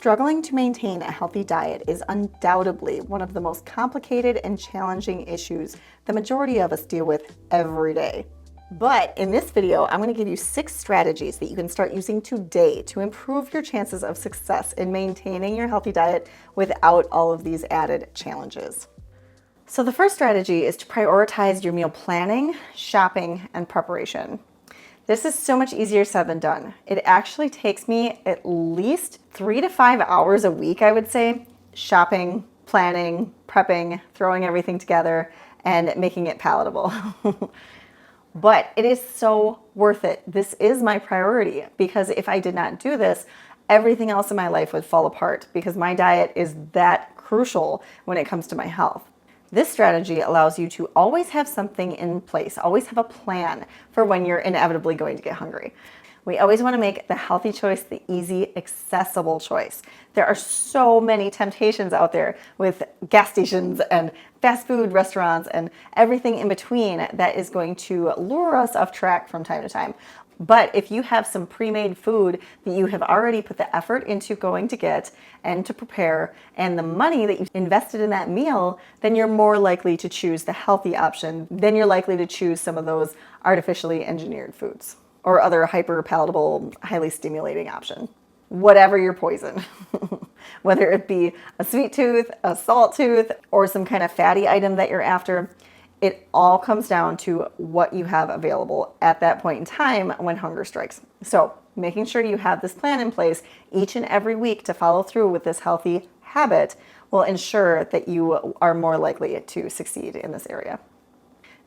Struggling to maintain a healthy diet is undoubtedly one of the most complicated and challenging issues the majority of us deal with every day. But in this video, I'm going to give you 6 strategies that you can start using today to improve your chances of success in maintaining your healthy diet without all of these added challenges. So the first strategy is to prioritize your meal planning, shopping, and preparation. This is so much easier said than done. It actually takes me at least 3 to 5 hours a week, I would say, shopping, planning, prepping, throwing everything together, and making it palatable. But it is so worth it. This is my priority because if I did not do this, everything else in my life would fall apart because my diet is that crucial when it comes to my health. This strategy allows you to always have something in place, always have a plan for when you're inevitably going to get hungry. We always want to make the healthy choice the easy, accessible choice. There are so many temptations out there with gas stations and fast food restaurants and everything in between that is going to lure us off track from time to time. But if you have some pre-made food that you have already put the effort into going to get and to prepare and the money that you've invested in that meal, then you're more likely to choose the healthy option. Then you're likely to choose some of those artificially engineered foods or other hyper palatable, highly stimulating option. Whatever your poison, whether it be a sweet tooth, a salt tooth, or some kind of fatty item that you're after, it all comes down to what you have available at that point in time when hunger strikes. So making sure you have this plan in place each and every week to follow through with this healthy habit will ensure that you are more likely to succeed in this area.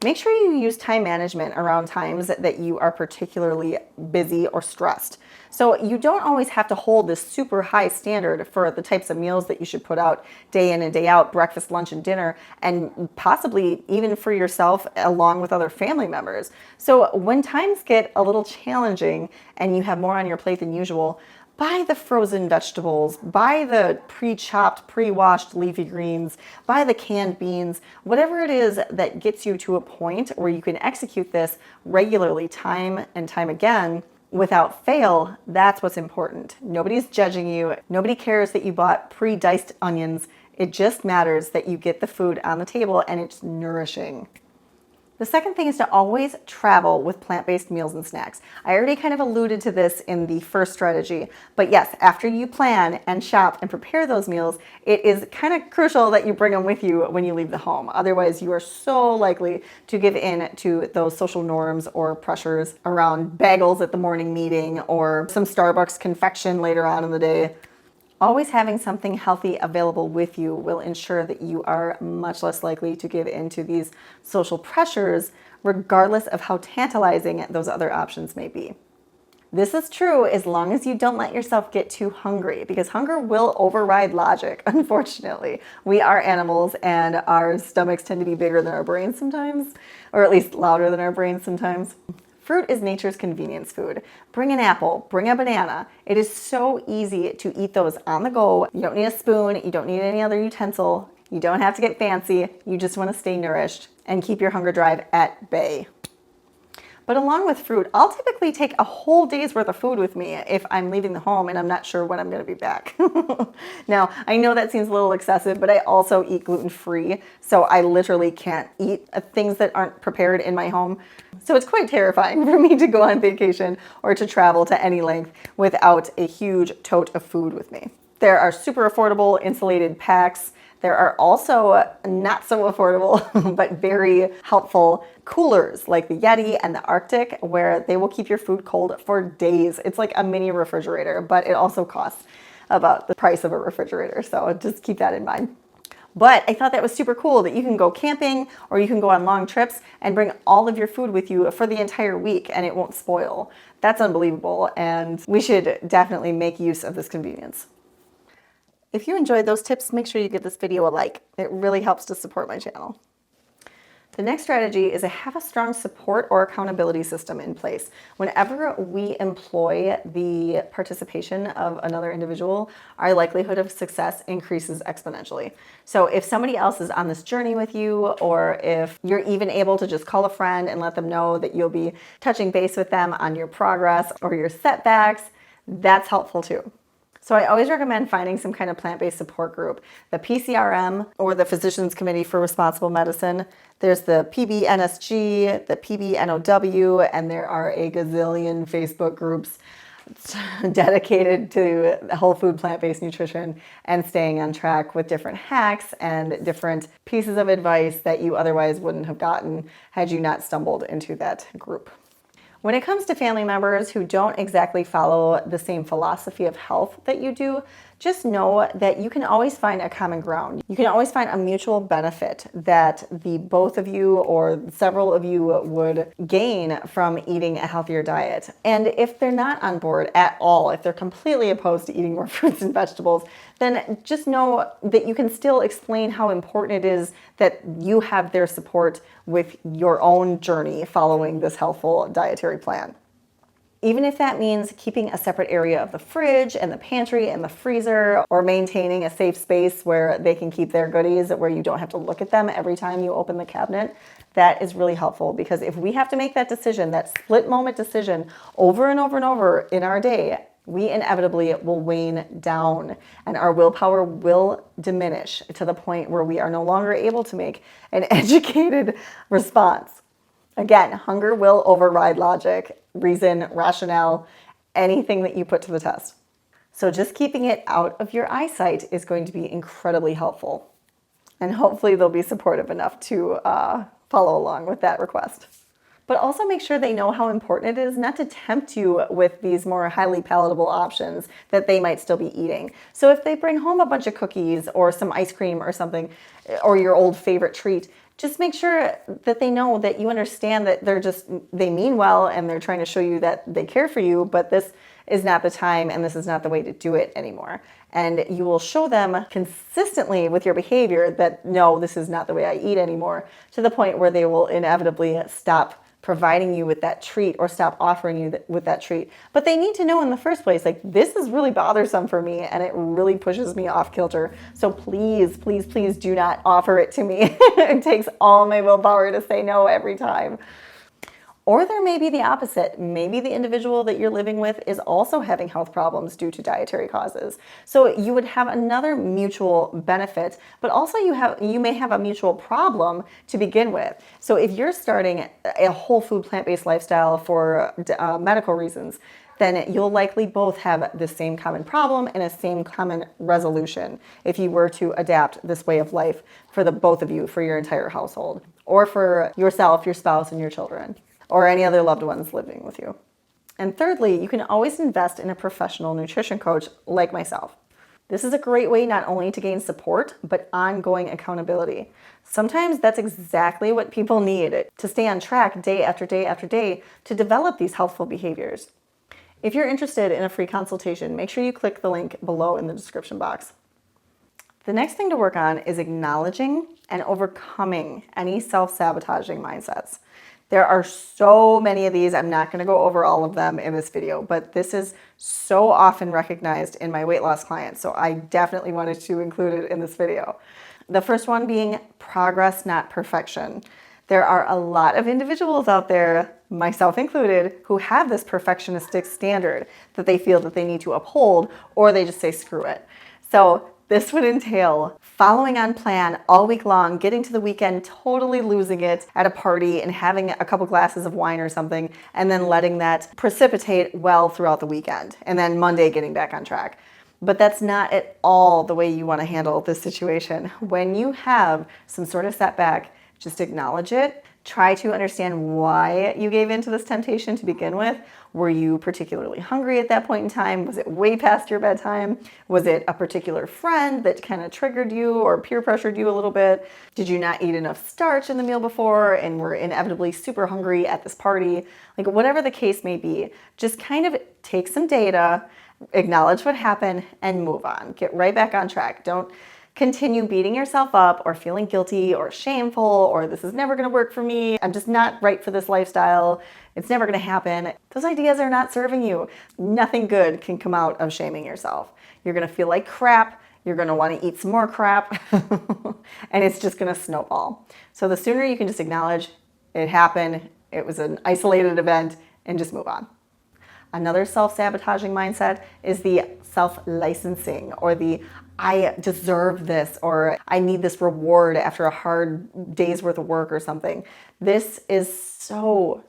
Make sure you use time management around times that you are particularly busy or stressed. So you don't always have to hold this super high standard for the types of meals that you should put out day in and day out, breakfast, lunch, and dinner, and possibly even for yourself along with other family members. So when times get a little challenging and you have more on your plate than usual, buy the frozen vegetables, buy the pre-chopped, pre-washed leafy greens, buy the canned beans, whatever it is that gets you to a point where you can execute this regularly, time and time again, without fail. That's what's important. Nobody's judging you. Nobody cares that you bought pre-diced onions. It just matters that you get the food on the table and it's nourishing. The second thing is to always travel with plant-based meals and snacks. I already kind of alluded to this in the first strategy, but yes, after you plan and shop and prepare those meals, it is kind of crucial that you bring them with you when you leave the home. Otherwise, you are so likely to give in to those social norms or pressures around bagels at the morning meeting or some Starbucks confection later on in the day. Always having something healthy available with you will ensure that you are much less likely to give in to these social pressures, regardless of how tantalizing those other options may be. This is true as long as you don't let yourself get too hungry, because hunger will override logic, unfortunately. We are animals and our stomachs tend to be bigger than our brains sometimes, or at least louder than our brains sometimes. Fruit is nature's convenience food. Bring an apple, bring a banana. It is so easy to eat those on the go. You don't need a spoon, you don't need any other utensil. You don't have to get fancy. You just want to stay nourished and keep your hunger drive at bay. But along with fruit, I'll typically take a whole day's worth of food with me if I'm leaving the home and I'm not sure when I'm going to be back. Now, I know that seems a little excessive, but I also eat gluten-free, so I literally can't eat things that aren't prepared in my home. So it's quite terrifying for me to go on vacation or to travel to any length without a huge tote of food with me. There are super affordable insulated packs. There are also not so affordable, but very helpful coolers like the Yeti and the Arctic, where they will keep your food cold for days. It's like a mini refrigerator, but it also costs about the price of a refrigerator. So just keep that in mind. But I thought that was super cool that you can go camping or you can go on long trips and bring all of your food with you for the entire week and it won't spoil. That's unbelievable, and we should definitely make use of this convenience. If you enjoyed those tips, make sure you give this video a like. It really helps to support my channel. The next strategy is to have a strong support or accountability system in place. Whenever we employ the participation of another individual, our likelihood of success increases exponentially. So if somebody else is on this journey with you, or if you're even able to just call a friend and let them know that you'll be touching base with them on your progress or your setbacks, that's helpful too. So I always recommend finding some kind of plant-based support group. The PCRM, or the Physicians Committee for Responsible Medicine. There's the PBNSG, the PBNOW, and there are a gazillion Facebook groups dedicated to whole food plant-based nutrition and staying on track with different hacks and different pieces of advice that you otherwise wouldn't have gotten had you not stumbled into that group. When it comes to family members who don't exactly follow the same philosophy of health that you do, just know that you can always find a common ground. You can always find a mutual benefit that the both of you or several of you would gain from eating a healthier diet. And if they're not on board at all, if they're completely opposed to eating more fruits and vegetables, then just know that you can still explain how important it is that you have their support with your own journey following this healthful dietary plan. Even if that means keeping a separate area of the fridge and the pantry and the freezer, or maintaining a safe space where they can keep their goodies, where you don't have to look at them every time you open the cabinet, that is really helpful. Because if we have to make that decision, that split moment decision over and over and over in our day, we inevitably will wane down and our willpower will diminish to the point where we are no longer able to make an educated response. Again, hunger will override logic, reason, rationale, anything that you put to the test. So just keeping it out of your eyesight is going to be incredibly helpful. And hopefully they'll be supportive enough to follow along with that request. But also make sure they know how important it is not to tempt you with these more highly palatable options that they might still be eating. So if they bring home a bunch of cookies or some ice cream or something, or your old favorite treat, just make sure that they know that you understand that they mean well and they're trying to show you that they care for you, but this is not the time and this is not the way to do it anymore. And you will show them consistently with your behavior that no, this is not the way I eat anymore, to the point where they will inevitably stop providing you with that treat or stop offering you with that treat. But they need to know in the first place, like, this is really bothersome for me and it really pushes me off kilter. So please, please, please do not offer it to me. It takes all my willpower to say no every time. Or there may be the opposite. Maybe the individual that you're living with is also having health problems due to dietary causes. So you would have another mutual benefit, but also you may have a mutual problem to begin with. So if you're starting a whole food plant-based lifestyle for medical reasons, then you'll likely both have the same common problem and a same common resolution if you were to adapt this way of life for the both of you, for your entire household, or for yourself, your spouse, and your children, or any other loved ones living with you. And thirdly, you can always invest in a professional nutrition coach like myself. This is a great way not only to gain support, but ongoing accountability. Sometimes that's exactly what people need to stay on track day after day after day to develop these healthful behaviors. If you're interested in a free consultation, make sure you click the link below in the description box. The next thing to work on is acknowledging and overcoming any self-sabotaging mindsets. There are so many of these. I'm not going to go over all of them in this video, but this is so often recognized in my weight loss clients, so I definitely wanted to include it in this video. The first one being progress, not perfection. There are a lot of individuals out there, myself included, who have this perfectionistic standard that they feel that they need to uphold, or they just say screw it. So this would entail following on plan all week long, getting to the weekend, totally losing it at a party and having a couple glasses of wine or something, and then letting that precipitate well throughout the weekend, and then Monday getting back on track. But that's not at all the way you want to handle this situation. When you have some sort of setback, just acknowledge it. Try to understand why you gave in to this temptation to begin with. Were you particularly hungry at that point in time? Was it way past your bedtime? Was it a particular friend that kind of triggered you or peer pressured you a little bit? Did you not eat enough starch in the meal before and were inevitably super hungry at this party? Like, whatever the case may be, just kind of take some data, acknowledge what happened, and move on. Get right back on track. Don't continue beating yourself up or feeling guilty or shameful or this is never going to work for me. I'm just not right for this lifestyle. It's never going to happen. Those ideas are not serving you. Nothing good can come out of shaming yourself. You're going to feel like crap. You're going to want to eat some more crap. And it's just going to snowball. So the sooner you can just acknowledge it happened, it was an isolated event, and just move on. Another self-sabotaging mindset is the self-licensing, or the I deserve this, or I need this reward after a hard day's worth of work or something. This is so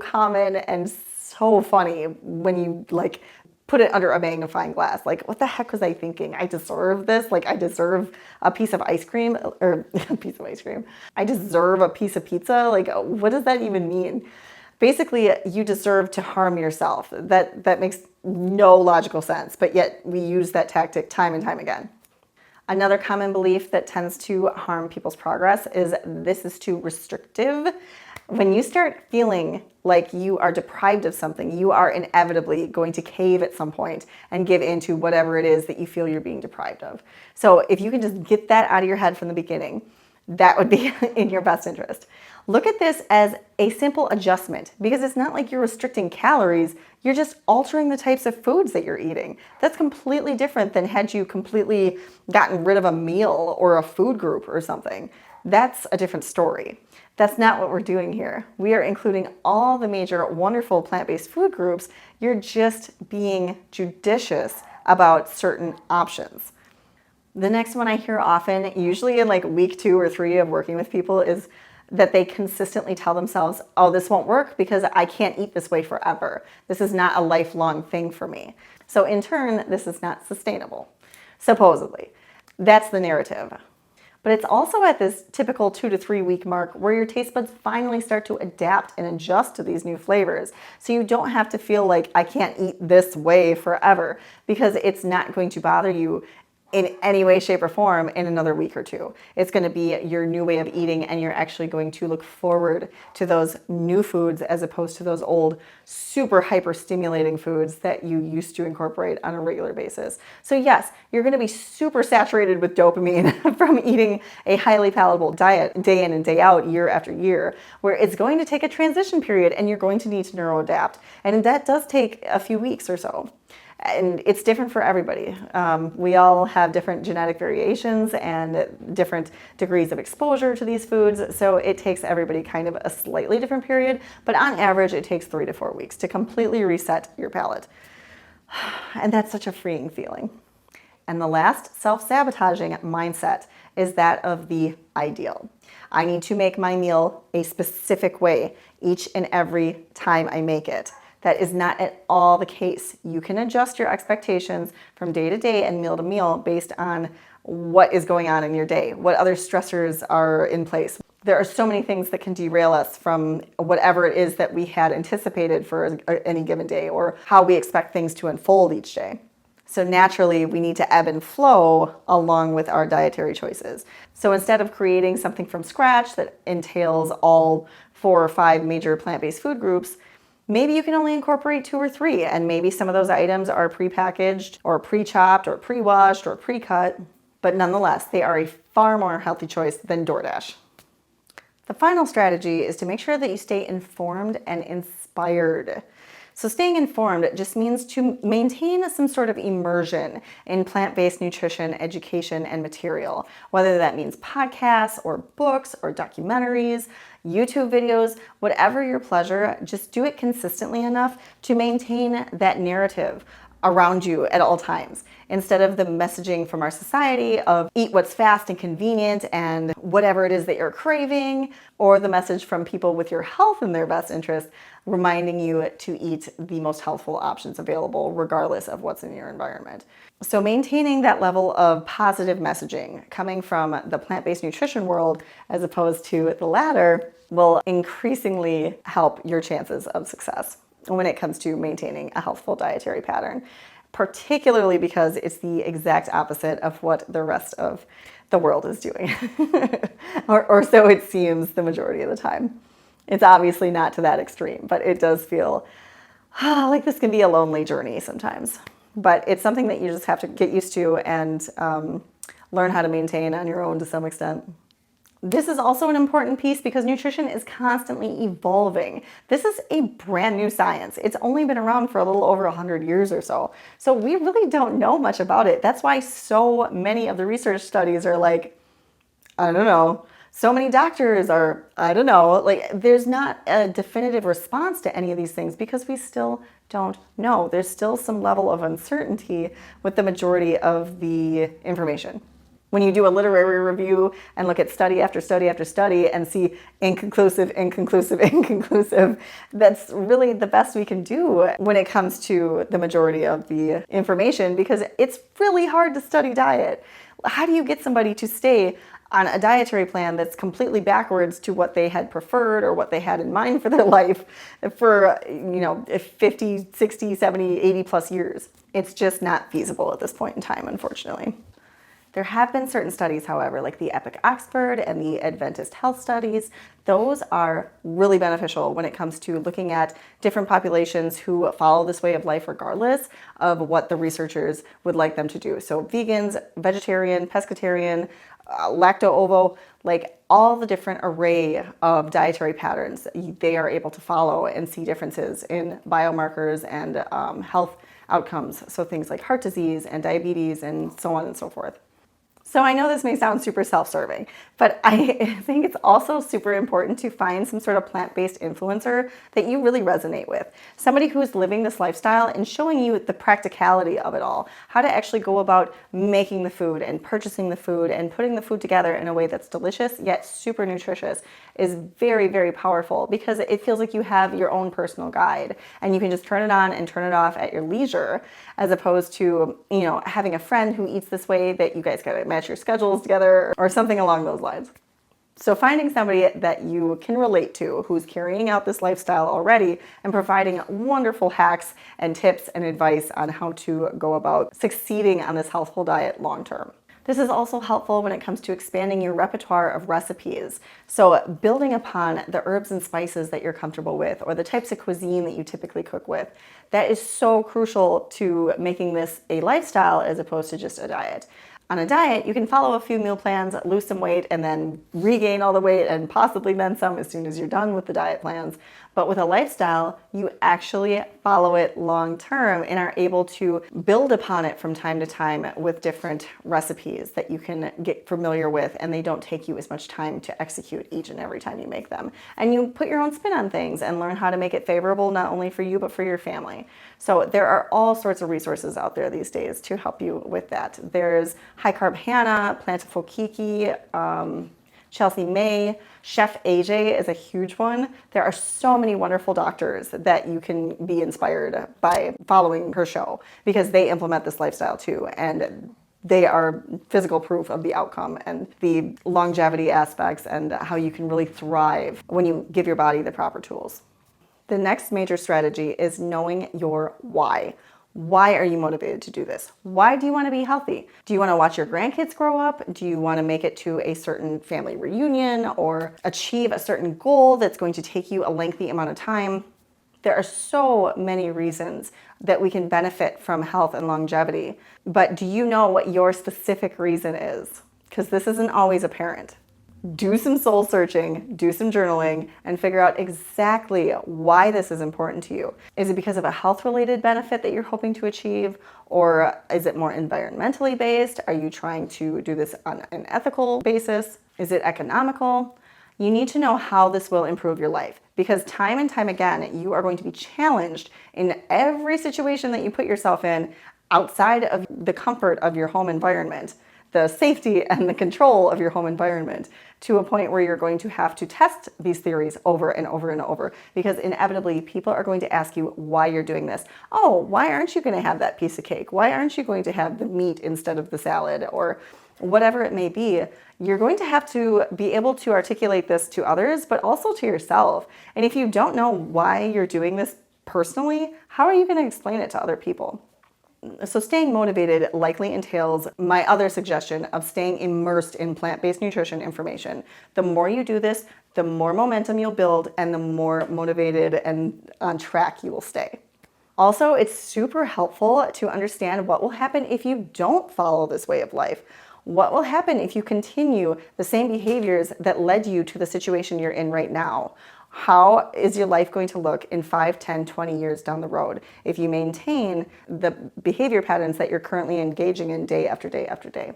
common and so funny when you like put it under a magnifying glass. Like, what the heck was I thinking? I deserve this? Like, I deserve a piece of ice cream, or a piece of ice cream. I deserve a piece of pizza. Like, what does that even mean? Basically, you deserve to harm yourself. That makes no logical sense, but yet we use that tactic time and time again. Another common belief that tends to harm people's progress is this is too restrictive. When you start feeling like you are deprived of something, you are inevitably going to cave at some point and give into whatever it is that you feel you're being deprived of. So if you can just get that out of your head from the beginning, that would be in your best interest. Look at this as a simple adjustment, because it's not like you're restricting calories, you're just altering the types of foods that you're eating. That's completely different than had you completely gotten rid of a meal or a food group or something. That's a different story. That's not what we're doing here. We are including all the major wonderful plant-based food groups. You're just being judicious about certain options. The next one I hear often, usually in like week 2 or 3 of working with people, is that they consistently tell themselves, oh, this won't work because I can't eat this way forever. This is not a lifelong thing for me. So in turn, this is not sustainable, supposedly. That's the narrative. But it's also at this typical 2 to 3 week mark where your taste buds finally start to adapt and adjust to these new flavors. So you don't have to feel like I can't eat this way forever, because it's not going to bother you in any way, shape, or form in another week or 2. It's going to be your new way of eating, and you're actually going to look forward to those new foods as opposed to those old, super hyper stimulating foods that you used to incorporate on a regular basis. So yes, you're going to be super saturated with dopamine from eating a highly palatable diet day in and day out, year after year, where it's going to take a transition period and you're going to need to neuroadapt. And that does take a few weeks or so. And it's different for everybody. We all have different genetic variations and different degrees of exposure to these foods. So it takes everybody kind of a slightly different period, but on average, it takes 3 to 4 weeks to completely reset your palate. And that's such a freeing feeling. And the last self-sabotaging mindset is that of the ideal. I need to make my meal a specific way each and every time I make it. That is not at all the case. You can adjust your expectations from day to day and meal to meal based on what is going on in your day, what other stressors are in place. There are so many things that can derail us from whatever it is that we had anticipated for any given day, or how we expect things to unfold each day. So naturally, we need to ebb and flow along with our dietary choices. So instead of creating something from scratch that entails all 4 or 5 major plant-based food groups, maybe you can only incorporate 2 or 3, and maybe some of those items are prepackaged or pre-chopped or pre-washed or pre-cut, but nonetheless, they are a far more healthy choice than DoorDash. The final strategy is to make sure that you stay informed and inspired. So staying informed just means to maintain some sort of immersion in plant-based nutrition, education, and material, whether that means podcasts or books or documentaries, YouTube videos, whatever your pleasure. Just do it consistently enough to maintain that narrative around you at all times, instead of the messaging from our society of eat what's fast and convenient and whatever it is that you're craving, or the message from people with your health in their best interest reminding you to eat the most healthful options available regardless of what's in your environment. So maintaining that level of positive messaging coming from the plant-based nutrition world as opposed to the latter will increasingly help your chances of success when it comes to maintaining a healthful dietary pattern, particularly because it's the exact opposite of what the rest of the world is doing, or so it seems the majority of the time. It's obviously not to that extreme, but it does feel like this can be a lonely journey sometimes. But it's something that you just have to get used to and learn how to maintain on your own to some extent. This is also an important piece because nutrition is constantly evolving. This is a brand new science. It's only been around for a little over 100 years or so. So we really don't know much about it. That's why so many of the research studies are like, I don't know, So many doctors are, I don't know, like there's not a definitive response to any of these things because we still don't know. There's still some level of uncertainty with the majority of the information. When you do a literary review and look at study after study after study and see inconclusive, inconclusive, inconclusive, that's really the best we can do when it comes to the majority of the information, because it's really hard to study diet. How do you get somebody to stay on a dietary plan that's completely backwards to what they had preferred or what they had in mind for their life for, 50, 60, 70, 80 plus years? It's just not feasible at this point in time, unfortunately. There have been certain studies, however, like the Epic Oxford and the Adventist Health Studies. Those are really beneficial when it comes to looking at different populations who follow this way of life regardless of what the researchers would like them to do. So vegans, vegetarian, pescatarian, lacto-ovo, like all the different array of dietary patterns they are able to follow and see differences in biomarkers and health outcomes. So things like heart disease and diabetes and so on and so forth. So I know this may sound super self-serving, but I think it's also super important to find some sort of plant-based influencer that you really resonate with. Somebody who's living this lifestyle and showing you the practicality of it all, how to actually go about making the food and purchasing the food and putting the food together in a way that's delicious yet super nutritious is very, very powerful, because it feels like you have your own personal guide and you can just turn it on and turn it off at your leisure, as opposed to, having a friend who eats this way that you guys gotta match your schedules together or something along those lines. So finding somebody that you can relate to who's carrying out this lifestyle already and providing wonderful hacks and tips and advice on how to go about succeeding on this healthful diet long term. This is also helpful when it comes to expanding your repertoire of recipes. So building upon the herbs and spices that you're comfortable with, or the types of cuisine that you typically cook with. That is so crucial to making this a lifestyle as opposed to just a diet. On a diet, you can follow a few meal plans, lose some weight, and then regain all the weight and possibly then some as soon as you're done with the diet plans. But with a lifestyle, you actually follow it long term and are able to build upon it from time to time with different recipes that you can get familiar with, and they don't take you as much time to execute each and every time you make them. And you put your own spin on things and learn how to make it favorable not only for you but for your family. So there are all sorts of resources out there these days to help you with that. There's High Carb Hannah, Plantful Kiki, Chelsea May, Chef AJ is a huge one. There are so many wonderful doctors that you can be inspired by following her show, because they implement this lifestyle too, and they are physical proof of the outcome and the longevity aspects and how you can really thrive when you give your body the proper tools. The next major strategy is knowing your why. Why are you motivated to do this? Why do you want to be healthy? Do you want to watch your grandkids grow up? Do you want to make it to a certain family reunion or achieve a certain goal that's going to take you a lengthy amount of time? There are so many reasons that we can benefit from health and longevity, but do you know what your specific reason is? Because this isn't always apparent. Do some soul searching, do some journaling, and figure out exactly why this is important to you. Is it because of a health-related benefit that you're hoping to achieve? Or is it more environmentally based? Are you trying to do this on an ethical basis? Is it economical? You need to know how this will improve your life, because time and time again, you are going to be challenged in every situation that you put yourself in outside of the comfort of your home environment, the safety and the control of your home environment, to a point where you're going to have to test these theories over and over and over, because inevitably people are going to ask you why you're doing this. Oh, why aren't you going to have that piece of cake? Why aren't you going to have the meat instead of the salad? Or whatever it may be, you're going to have to be able to articulate this to others, but also to yourself. And if you don't know why you're doing this personally, how are you going to explain it to other people? So staying motivated likely entails my other suggestion of staying immersed in plant-based nutrition information. The more you do this, the more momentum you'll build and the more motivated and on track you will stay. Also, it's super helpful to understand what will happen if you don't follow this way of life. What will happen if you continue the same behaviors that led you to the situation you're in right now? How is your life going to look in 5, 10, 20 years down the road if you maintain the behavior patterns that you're currently engaging in day after day after day?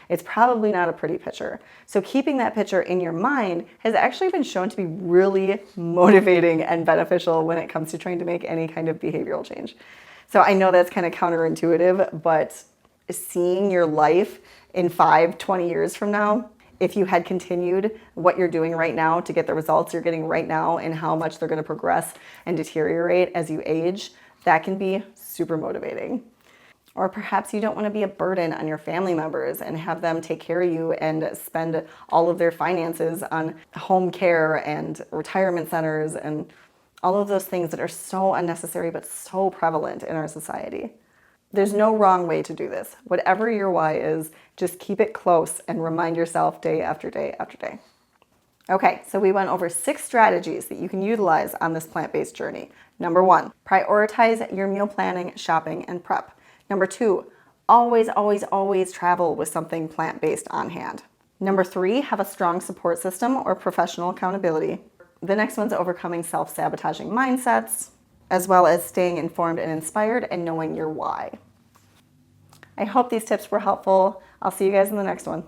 It's probably not a pretty picture. So keeping that picture in your mind has actually been shown to be really motivating and beneficial when it comes to trying to make any kind of behavioral change. So I know that's kind of counterintuitive, but seeing your life in 5, 20 years from now, if you had continued what you're doing right now to get the results you're getting right now and how much they're going to progress and deteriorate as you age, that can be super motivating. Or perhaps you don't want to be a burden on your family members and have them take care of you and spend all of their finances on home care and retirement centers and all of those things that are so unnecessary but so prevalent in our society. There's no wrong way to do this. Whatever your why is, just keep it close and remind yourself day after day after day. Okay, so we went over 6 strategies that you can utilize on this plant-based journey. Number 1, prioritize your meal planning, shopping, and prep. Number 2, always, always, always travel with something plant-based on hand. Number 3, have a strong support system or professional accountability. The next one's overcoming self-sabotaging mindsets, as well as staying informed and inspired and knowing your why. I hope these tips were helpful. I'll see you guys in the next one.